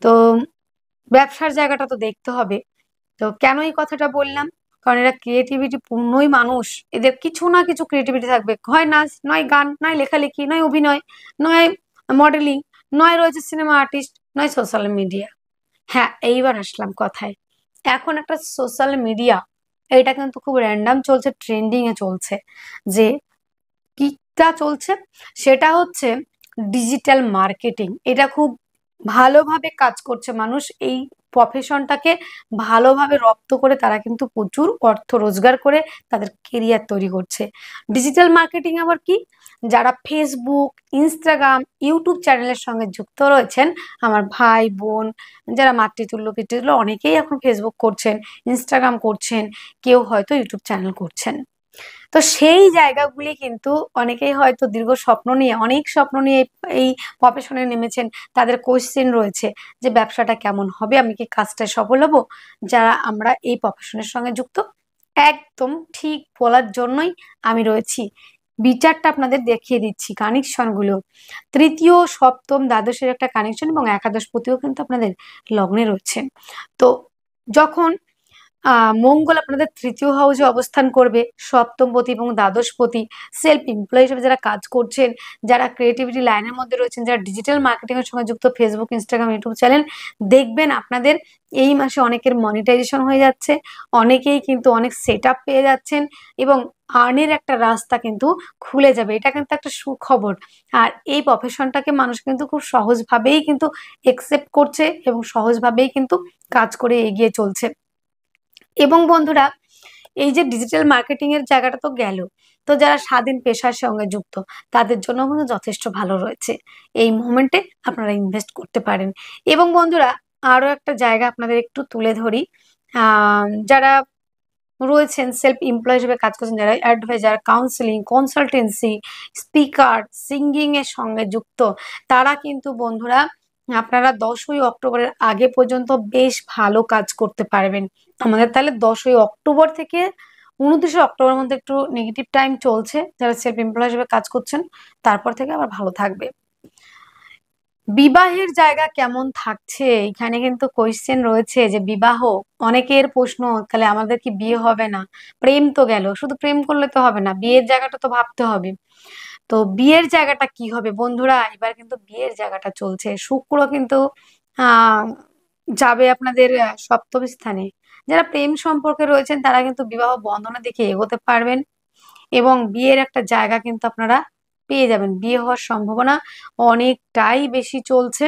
তো ব্যবসার জায়গাটা তো দেখতে হবে। তো কেন এই কথাটা বললাম? কারণ এরা ক্রিয়েটিভিটি পূর্ণই মানুষ। এদের কিছু না কিছু ক্রিয়েটিভিটি থাকবে। হয় নাচ, নয় গান, নয় লেখালেখি, নয় অভিনয়, নয় মডেলিং, নয় রয়েছে সিনেমা আর্টিস্ট, নয় সোশ্যাল মিডিয়া। হ্যাঁ, এইবার আসলাম কথায়। এখন একটা সোশ্যাল মিডিয়া, এটা কিন্তু খুব র্যান্ডম চলছে, ট্রেন্ডিং এ চলছে। যে কিটা চলছে সেটা হচ্ছে ডিজিটাল মার্কেটিং। এটা খুব ভালোভাবে কাজ করছে মানুষ এই প্রফেশনটাকে ভালোভাবে রপ্ত করে তারা কিন্তু প্রচুর অর্থ রোজগার করে তাদের কেরিয়ার তৈরি করছে। ডিজিটাল মার্কেটিং আবার কি? যারা ফেসবুক, ইনস্টাগ্রাম, ইউটিউব চ্যানেলের সঙ্গে যুক্ত রয়েছেন, আমার ভাই বোন যারা মাতৃতুল্য পিতৃতুল্য, অনেকেই এখন ফেসবুক করছেন, ইনস্টাগ্রাম করছেন, কেউ হয়তো ইউটিউব চ্যানেল করছেন। তো সেই জায়গাগুলি কিন্তু অনেকেই হয়তো দীর্ঘ স্বপ্ন নিয়ে, অনেক স্বপ্ন নিয়ে এই প্রফেশনে নেমেছেন। তাদের কোশ্চেন রয়েছে যে ব্যবসাটা কেমন হবে, আমি কি কাজটায় সফল হব? যারা আমরা এই প্রফেশনের সঙ্গে যুক্ত, একদম ঠিক বলার জন্যই আমি রয়েছি। বিচারটা আপনাদের দেখিয়ে দিচ্ছি কানেকশন গুলো। তৃতীয়, সপ্তম, দ্বাদশের একটা কানেকশন এবং একাদশপতিও কিন্তু আপনাদের লগ্নে রয়েছে। তো যখন মঙ্গল আপনাদের তৃতীয় হাউসে অবস্থান করবে, সপ্তমপতি এবং দ্বাদশপতি, সেলফ এমপ্লয় হিসেবে যারা কাজ করছেন, যারা ক্রিয়েটিভিটি লাইনের মধ্যে রয়েছেন, যারা ডিজিটাল মার্কেটিং এর সঙ্গে যুক্ত, ফেসবুক, ইনস্টাগ্রাম, ইউটিউব চ্যানেল, দেখবেন আপনাদের এই মাসে অনেকের মনিটাইজেশন হয়ে যাচ্ছে, অনেকেই কিন্তু অনেক সেট আপ পেয়ে যাচ্ছেন এবং আর্নের একটা রাস্তা কিন্তু খুলে যাবে। এটা কিন্তু একটা সুখবর। আর এই প্রফেশনটাকে মানুষ কিন্তু খুব সহজভাবেই কিন্তু একসেপ্ট করছে এবং সহজভাবেই কিন্তু কাজ করে এগিয়ে চলছে। এবং বন্ধুরা, এই যে ডিজিটাল মার্কেটিং এর জায়গাটা তো গেল, তো যারা স্বাধীন পেশার সঙ্গে যুক্ত তাদের জন্য কিন্তু যথেষ্ট ভালো রয়েছে। এই মুভমেন্টে আপনারা ইনভেস্ট করতে পারেন। এবং বন্ধুরা, আরো একটা জায়গা আপনাদের একটু তুলে ধরি। যারা রয়েছেন সেলফ এমপ্লয় হিসেবে কাজ করছেন, যারা adviser, counselling, consultancy, speaker, singing এর সঙ্গে যুক্ত, তারা কিন্তু বন্ধুরা আপনারা 10ই অক্টোবরের আগে পর্যন্ত বেশ ভালো কাজ করতে পারবেন। আমাদের তাহলে 10ই অক্টোবর থেকে 29শে অক্টোবরের মধ্যে একটু নেগেটিভ টাইম চলছে যারা সেলফ এমপ্লয় হিসেবে কাজ করছেন, তারপর থেকে আবার ভালো থাকবে। বিবাহের জায়গা কেমন থাকছে এখানে কিন্তু কোয়েশ্চেন রয়েছে যে বিবাহ, অনেকের প্রশ্ন, তাহলে আমাদের কি বিয়ে হবে না? প্রেম তো গেল, শুধু প্রেম করলে তো হবে না, বিয়ের জায়গাটা তো ভাবতে হবে। তো বিয়ের জায়গাটা কি হবে বন্ধুরা? এবার কিন্তু বিয়ের জায়গাটা চলছে, শুক্র কিন্তু আহ যাবে আপনাদের সপ্তম স্থানে। যারা প্রেম সম্পর্কে রয়েছেন তারা কিন্তু বিবাহ বন্ধনের দিকে এগোতে পারবেন এবং বিয়ের একটা জায়গা কিন্তু আপনারা পেয়ে যাবেন। বিয়ে হওয়ার সম্ভাবনা অনেকটাই বেশি চলছে।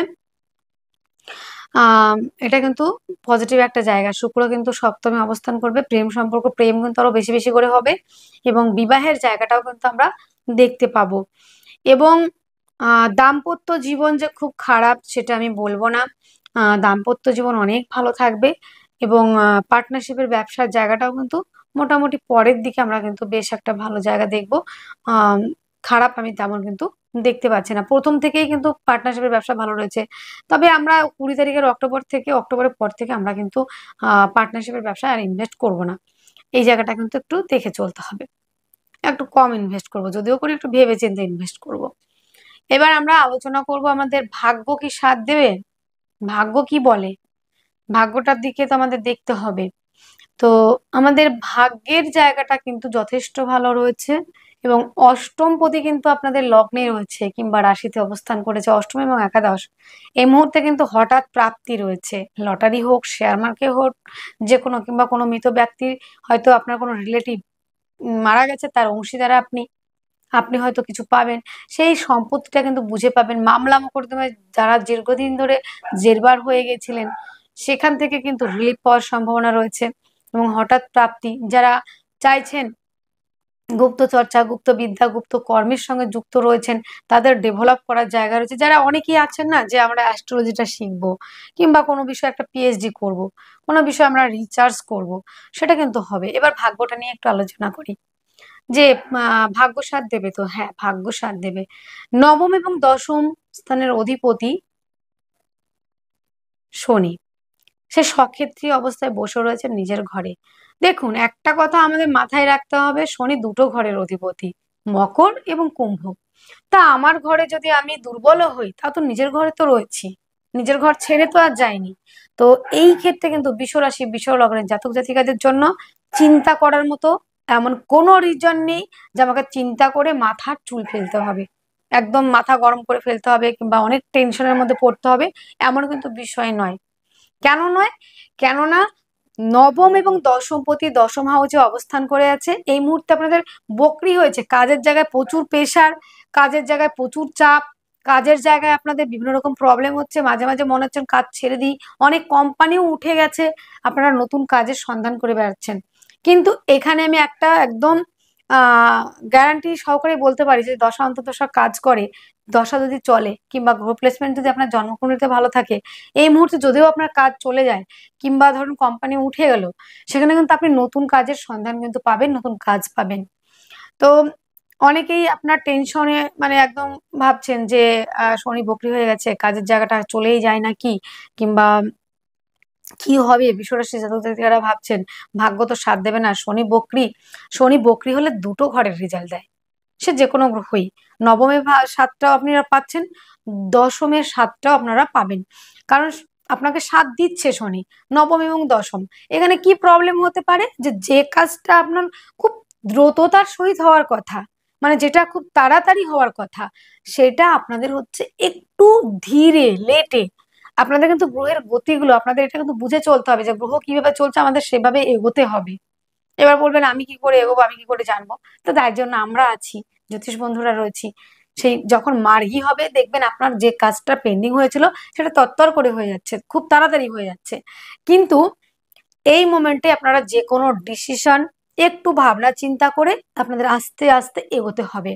আহ এটা কিন্তু পজিটিভ একটা জায়গা। শুক্র কিন্তু সপ্তমে অবস্থান করবে, প্রেম সম্পর্ক, প্রেম কিন্তু আরো বেশি বেশি করে হবে এবং বিবাহের জায়গাটাও কিন্তু আমরা দেখতে পাবো। এবং দাম্পত্য জীবন যে খুব খারাপ সেটা আমি বলবো না। দাম্পত্য জীবন অনেক ভালো থাকবে এবং পার্টনারশিপের ব্যবসার জায়গাটাও কিন্তু মোটামুটি পরের দিকে আমরা কিন্তু বেশ একটা ভালো জায়গা দেখবো। আহ খারাপ আমি তেমন কিন্তু দেখতে পাচ্ছি না, প্রথম থেকেই কিন্তু পার্টনারশিপের ব্যবসা ভালো রয়েছে। তবে আমরা 20 তারিখের অক্টোবর থেকে, অক্টোবরের পর থেকে আমরা কিন্তু পার্টনারশিপের ব্যবসায় আর ইনভেস্ট করব না। এই জায়গাটা কিন্তু একটু দেখে চলতে হবে, একটু কম ইনভেস্ট করব, যদিও করি একটু ভেবে চিন্তে ইনভেস্ট করব। এবার আমরা আলোচনা করব আমাদের ভাগ্য কি সাথ দেবে, ভাগ্য কি বলে, ভাগ্যটার দিকে তো আমাদের দেখতে হবে। তো আমাদের ভাগ্যের জায়গাটা কিন্তু যথেষ্ট ভালো রয়েছে এবং অষ্টম পতি কিন্তু আপনাদের লগ্নে রয়েছে কিংবা রাশিতে অবস্থান করেছে, অষ্টম এবং একাদশ। এই মুহূর্তে কিন্তু হঠাৎ প্রাপ্তি রয়েছে, লটারি হোক, শেয়ার মার্কেট হোক, যে কোনো, কিংবা কোনো মৃত ব্যক্তির, হয়তো আপনার কোনো রিলেটিভ মারা গেছে, তার অংশীদারা আপনি, আপনি হয়তো কিছু পাবেন, সেই সম্পত্তিটা কিন্তু বুঝে পাবেন। মামলা মোকদ্দমায় যারা দীর্ঘদিন ধরে জেরবার হয়ে গেছিলেন, সেখান থেকে কিন্তু রিলিফ পাওয়ার সম্ভাবনা রয়েছে এবং হঠাৎ প্রাপ্তি। যারা চাইছেন গুপ্ত চর্চা, গুপ্ত বিদ্যা, গুপ্ত কর্মের সঙ্গে যুক্ত রয়েছেন, তাদের ডেভেলপ করার জায়গা রয়েছে। যারা অনেকেই আছেন না যে আমরা অ্যাস্ট্রোলজিটা শিখবো কিংবা কোনো বিষয়ে একটা পিএইচডি করব, কোনো বিষয়ে আমরা রিসার্চ করব, সেটা কিন্তু হবে। এবার ভাগ্যটা নিয়ে একটু আলোচনা করি যে ভাগ্য সাথ দেবে তো? হ্যাঁ, ভাগ্য সাথ দেবে। নবম এবং দশম স্থানের অধিপতি শনি, সে সক্ষেত্রী অবস্থায় বসে রয়েছে নিজের ঘরে। দেখুন, একটা কথা আমাদের মাথায় রাখতে হবে, শনি দুটো ঘরের অধিপতি, মকর এবং কুম্ভ। তা আমার ঘরে যদি আমি দুর্বল হই, তা তো নিজের ঘরে তো রয়েছি, নিজের ঘর ছেড়ে তো আর যাইনি। তো এই ক্ষেত্রে কিন্তু বিশ্বরাশি বিশ্বলগ্নের জাতক জাতিকাদের জন্য চিন্তা করার মতো এমন কোনো রিজন নেই যে আমাকে চিন্তা করে মাথার চুল ফেলতে হবে, একদম মাথা গরম করে ফেলতে হবে কিংবা অনেক টেনশনের মধ্যে পড়তে হবে, এমন কিন্তু বিষয় নয়। কেন নয়? কেননা নবম এবং দশমপতি দশম হাউসে অবস্থান করে আছে। এই মুহূর্তে আপনাদের বকরি হয়েছে, কাজের জায়গায় প্রচুর প্রেশার, কাজের জায়গায় প্রচুর চাপ, কাজের জায়গায় আপনাদের বিভিন্ন রকম প্রবলেম হচ্ছে, মাঝে মাঝে মনে হচ্ছে কাজ ছেড়ে দিই, অনেক কোম্পানিও উঠে গেছে, আপনারা নতুন কাজের সন্ধান করে বেড়াচ্ছেন। কিন্তু এখানে আমি একটা একদম গ্যারান্টি সহকারে বলতে পারি যে দশা অন্তর্দশা কাজ করে, দশা যদি চলে কিংবা গ্রহ প্লেসমেন্ট যদি আপনার জন্মকুণ্ডলিতে ভালো থাকে, এই মুহূর্তে যদিও আপনার কাজ চলে যায় কিংবা ধরুন কোম্পানি উঠে গেল, সেখানে কিন্তু আপনি নতুন কাজের সন্ধান কিন্তু পাবেন, নতুন কাজ পাবেন। তো অনেকেই আপনার টেনশনে মানে একদম ভাবছেন যে শনি বকরি হয়ে গেছে, কাজের জায়গাটা চলেই যায় নাকি, কিংবা কি হবে, বিশ্বরাশি জাতক জাতিকারা ভাবছেন ভাগ্য তো সাথ দেবে না, শনি বকরি। শনি বকরি হলে দুটো ঘরের রেজাল্ট দেয়, সে যে কোনো গ্রহই। নবমের সাতটাও আপনারা পাচ্ছেন, দশমের সাতটাও আপনারা পাবেন, কারণ আপনাকে সাথ দিচ্ছে শনি, নবম এবং দশম। এখানে কি প্রবলেম হতে পারে, যে যে কাজটা আপনার খুব দ্রুততার সহিত হওয়ার কথা, মানে যেটা খুব তাড়াতাড়ি হওয়ার কথা, সেটা আপনাদের হচ্ছে একটু ধীরে লেটে। আপনাদের কিন্তু গ্রহের গতিগুলো আপনাদের এটা কিন্তু বুঝে চলতে হবে যে গ্রহ কিভাবে চলছে, আমাদের সেভাবে এগোতে হবে। এবার বলবেন আমি কি করে এগোবো, আমি কি করে জানবো? তো তার জন্য আমরা আছি, জ্যোতিষ বন্ধুরা রয়েছি। সেই যখন মার্গী হবে দেখবেন আপনার যে কাজটা পেন্ডিং হয়েছিল সেটা তত্তর করে হয়ে যাচ্ছে, খুব তাড়াতাড়ি হয়ে যাচ্ছে। কিন্তু এই মোমেন্টে আপনারা যে কোনো ডিসিশন একটু ভাবনা চিন্তা করে আপনাদের আস্তে আস্তে এগোতে হবে,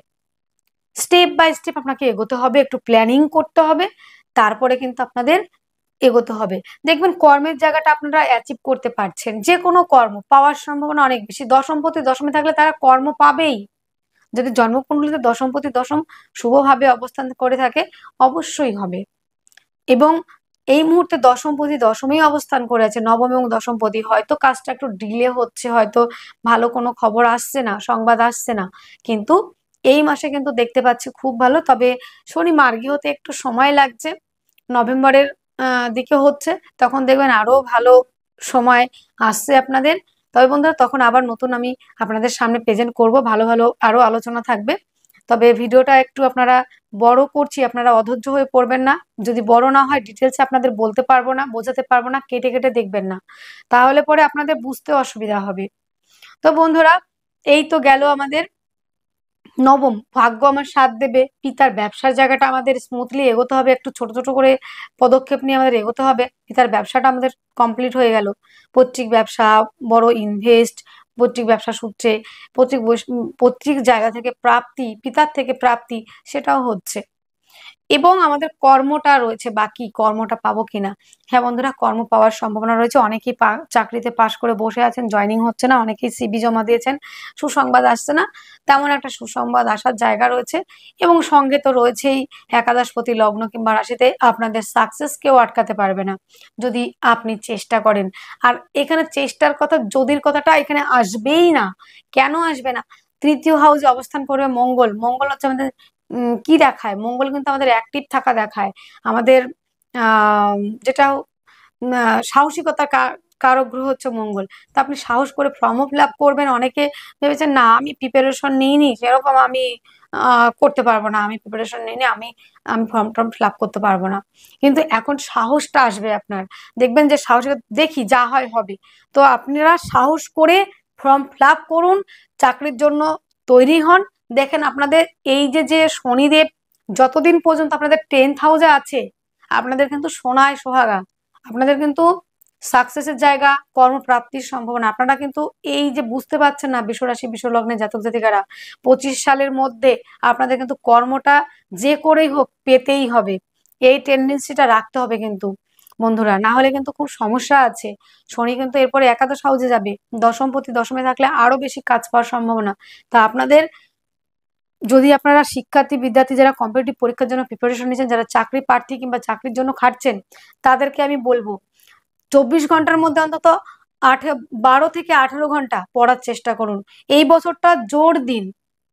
স্টেপ বাই স্টেপ আপনাকে এগোতে হবে, একটু প্ল্যানিং করতে হবে, তারপরে কিন্তু আপনাদের এগোতে হবে। দেখবেন কর্মের জায়গাটা আপনারা অ্যাচিভ করতে পারছেন, যে কোনো কর্ম পাওয়ার সম্ভাবনা অনেক বেশি। দশমপতি দশমে থাকলে তারা কর্ম পাবেই, যদি জন্মকুণ্ডলিতে দশমপতি দশম শুভভাবে অবস্থান করে থাকে অবশ্যই হবে। এবং এই মুহূর্তে দশমপতি দশমেই অবস্থান করে আছে, নবম এবং দশমপতি, হয়তো কাজটা একটু ডিলে হচ্ছে, হয়তো ভালো কোনো খবর আসছে না, সংবাদ আসছে না, কিন্তু এই মাসে কিন্তু দেখতে পাচ্ছি খুব ভালো। তবে শনি মার্গী হতে একটু সময় লাগছে, নভেম্বরের দিকে হচ্ছে, তখন দেখবেন আরো ভালো সময় আসছে আপনাদের। তবে বন্ধুরা তখন আবার নতুন আমি আপনাদের সামনে প্রেজেন্ট করব, ভালো ভালো আরো আলোচনা থাকবে। তবে ভিডিওটা একটু আপনারা বড় করছি, আপনারা অধৈর্য হয়ে পড়বেন না, যদি বড় না হয় ডিটেলসে আপনাদের বলতে পারবো না, বোঝাতে পারবো না, কেটে কেটে দেখবেন না, তাহলে পরে আপনাদের বুঝতে অসুবিধা হবে। তো বন্ধুরা এই তো গেল আমাদের নবম, ভাগ্য আমার সাথ দেবে, পিতার ব্যবসার জায়গাটা আমাদের স্মুথলি এগোতে হবে, একটু ছোট ছোট করে পদক্ষেপ নিয়ে আমাদের এগোতে হবে। পিতার ব্যবসাটা আমাদের কমপ্লিট হয়ে গেল, পৈতৃক ব্যবসা, বড় ইনভেস্ট, পৈতৃক ব্যবসা সূত্রে পৈতৃক জায়গা থেকে প্রাপ্তি, পিতার থেকে প্রাপ্তি, সেটাও হচ্ছে। এবং আমাদের কর্মটা রয়েছে, বাকি কর্মটা পাবো কিনা। হ্যাঁ বন্ধুরা, কর্ম পাওয়ার সম্ভাবনা রয়েছে, অনেকেই চাকরিতে পাশ করে বসে আছেন, জয়নিং হচ্ছে না, অনেকেই সিভি জমা দিয়েছেন, সুসংবাদ আসছে না, তেমন একটা সুসংবাদ আসার জায়গা রয়েছে। এবং সঙ্গে তো রয়েছেই একাদশপতি লগ্ন কিংবা রাশিতে, আপনাদের সাকসেস কেউ আটকাতে পারবে না যদি আপনি চেষ্টা করেন। আর এখানে চেষ্টার কথা, যদির কথাটা এখানে আসবেই না। কেন আসবে না? তৃতীয় হাউসে অবস্থান করবে মঙ্গল। মঙ্গল হচ্ছে আমাদের কি দেখায়, মঙ্গল কিন্তু আমাদের অ্যাক্টিভ থাকা দেখায়, আমাদের আহ যেটা সাহসিকতার কারক গ্রহ হচ্ছে মঙ্গল। তো আপনি সাহস করে ফর্ম ফিল আপ করবেন। অনেকে ভেবেছেন না আমি প্রিপারেশন নিইনি সেরকম, আমি করতে পারবো না, আমি প্রিপারেশন নিইনি, আমি আমি ফর্ম টর্ম ফিল আপ করতে পারবো না। কিন্তু এখন সাহসটা আসবে আপনার, দেখবেন যে সাহসিকতা, দেখি যা হয় হবে। তো আপনারা সাহস করে ফর্ম ফিল আপ করুন, চাকরির জন্য তৈরি হন। দেখেন আপনাদের এই যে যে শনিদেব যতদিন পর্যন্ত আপনাদের 10th হাউসে আছে, আপনাদের কিন্তু সোনায় সোহাগা, আপনাদের কিন্তু সাকসেসের জায়গা, কর্মপ্রাপ্তির সম্ভাবনা। আপনারা কিন্তু এই যে বুঝতে পারছেন না, বিশ্বরাশি বিশ্বলগ্নে জাতক জাতিকারা 25 সালের মধ্যে আপনাদের কিন্তু কর্মটা যে করেই হোক পেতেই হবে, এই টেন্ডেন্সিটা রাখতে হবে কিন্তু বন্ধুরা, না হলে কিন্তু খুব সমস্যা আছে। শনি কিন্তু এরপরে একাদশ হাউসে যাবে, দশমপতি দশমে থাকলে আরো বেশি কাজ পাওয়ার সম্ভাবনা। তা আপনাদের, যদি আপনারা শিক্ষার্থী বিদ্যার্থী যারা কম্পিটিটিভ পরীক্ষার জন্য প্রিপারেশন নিচ্ছেন, যারা চাকরি প্রার্থী কিংবা চাকরির জন্য খাটছেন, তাদেরকে আমি বলবো 24 ঘন্টার মধ্যে অন্তত 12 থেকে 18 ঘন্টা পড়ার চেষ্টা করুন। এই বছরটা জোর দিন,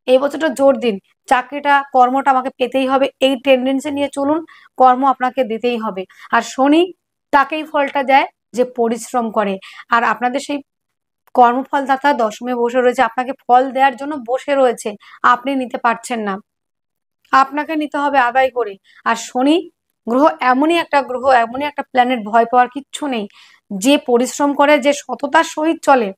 এই বছরটা জোর দিন, চাকরিটা কর্মটা আমাকে পেতেই হবে, এই টেন্ডেন্সি নিয়ে চলুন, কর্ম আপনাকে দিতেই হবে। আর শনি তাকেই ফলটা দেয় যে পরিশ্রম করে। আর আপনাদের সেই কর্মফলদাতা দশমে বসে রয়েছে, আপনাকে ফল দেওয়ার জন্য বসে রয়েছে, আপনি নিতে পারছেন না, আপনাকে নিতে হবে আদায় করে। আর শনি গ্রহ এমনই একটা গ্রহ, এমনই একটা প্ল্যানেট, ভয় পাওয়ার কিচ্ছু নেই। যে পরিশ্রম করে, যে সততার সহিত চলে,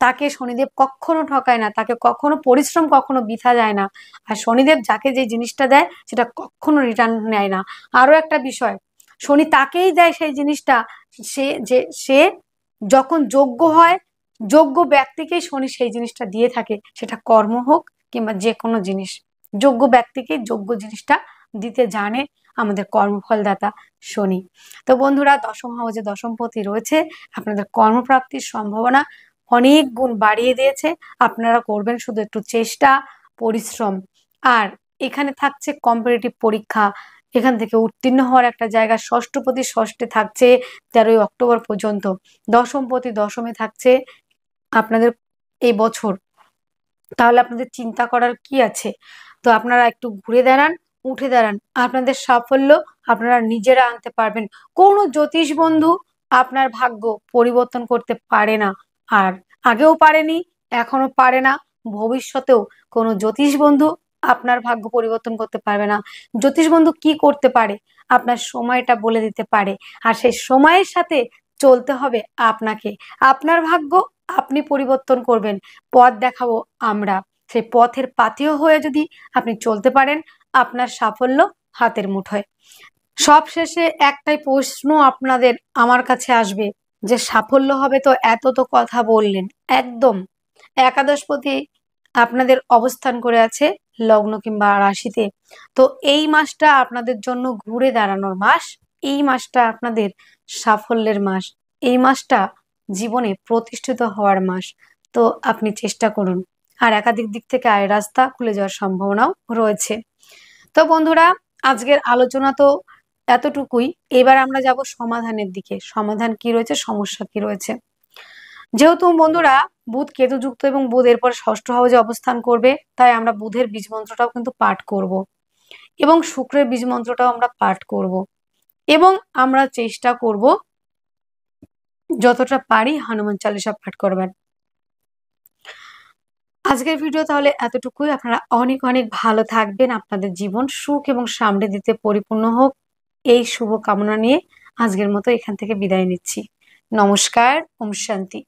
তাকে শনিদেব কখনো ঠকায় না, তাকে কখনো পরিশ্রম কখনো বৃথা যায় না। আর শনিদেব যাকে যে জিনিসটা দেয় সেটা কখনো রিটার্ন নেয় না। আরো একটা বিষয়, শনি তাকেই দেয় সেই জিনিসটা, সে যখন যোগ্য হয়, যোগ্য ব্যক্তিকেই শনি সেই জিনিসটা দিয়ে থাকে, সেটা কর্ম হোক কিংবা যে কোনো জিনিস, যোগ্য ব্যক্তিকে যোগ্য জিনিসটা দিতে জানে আমাদের কর্মফলদাতা শনি। তো বন্ধুরা, দশম হাউসে দশমপতি রয়েছে, আপনাদের কর্মপ্রাপ্তির সম্ভাবনা অনেক গুণ বাড়িয়ে দিয়েছে। আপনারা করবেন শুধু একটু চেষ্টা, পরিশ্রম। আর এখানে থাকছে কম্পিটিটিভ পরীক্ষা, এখান থেকে উত্তীর্ণ হওয়ার একটা জায়গা। ষষ্ঠপতি ষষ্ঠে থাকছে 13ই অক্টোবর পর্যন্ত, দশমপতি দশমে থাকছে আপনাদের এই বছর। তাহলে আপনাদের চিন্তা করার কি আছে? তো আপনারা একটু ঘুরে দাঁড়ান, উঠে দাঁড়ান, আপনাদের সাফল্য আপনারা নিজেরা আনতে পারবেন। কোনো জ্যোতিষ বন্ধু আপনার ভাগ্য পরিবর্তন করতে পারে না, আর আগেও পারেনি, এখনো পারে না, ভবিষ্যতেও কোনো জ্যোতিষ বন্ধু আপনার ভাগ্য পরিবর্তন করতে পারবে না। জ্যোতিষ বন্ধু কি করতে পারে? আপনার সময়টা বলে দিতে পারে, আর সেই সময়ের সাথে চলতে হবে আপনাকে। আপনার ভাগ্য আপনি পরিবর্তন করবেন, পথ দেখাবো আমরা। সেই পথের পাথেয় হয়ে যদি আপনি চলতে পারেন, আপনার সাফল্য হাতের মুঠোয়। সব শেষে একটাই প্রশ্ন আপনাদের আমার কাছে আসবে, যে সাফল্য হবে তো এত তো কথা বললেন, একদম একাদশপতি আপনাদের অবস্থান করে আছে লগ্ন কিংবা রাশিতে। তো এই মাসটা আপনাদের জন্য ঘুরে দাঁড়ানোর মাস, এই মাসটা আপনাদের সাফল্যের মাস, এই মাসটা জীবনে প্রতিষ্ঠিত হওয়ার মাস। তো আপনি চেষ্টা করুন, আর একাধিক দিক থেকে আয়ের রাস্তা খুলে যাওয়ার সম্ভাবনাও রয়েছে। তো বন্ধুরা, আজকের আলোচনা তো এতটুকুই। এবার আমরা যাব সমাধানের দিকে। সমাধান কি রয়েছে, সমস্যা কি রয়েছে। যেহেতু বন্ধুরা বুধ কেতু যুক্ত এবং বুধ এরপর ষষ্ঠ হাউসে অবস্থান করবে, তাই আমরা বুধের বীজ মন্ত্রটাও কিন্তু পাঠ করব, এবং শুক্রের বীজ মন্ত্রটাও আমরা পাঠ করব, এবং আমরা চেষ্টা করব যতটা পারি হনুমান চালিসা পাঠ করবেন। আজকের ভিডিও তাহলে এতটুকুই। আপনারা অনেক অনেক ভালো থাকবেন, আপনাদের জীবন সুখ এবং সমৃদ্ধিতে পরিপূর্ণ হোক, এই শুভ কামনা নিয়ে আজকের মতো এখান থেকে বিদায় নিচ্ছি। নমস্কার, ওম শান্তি।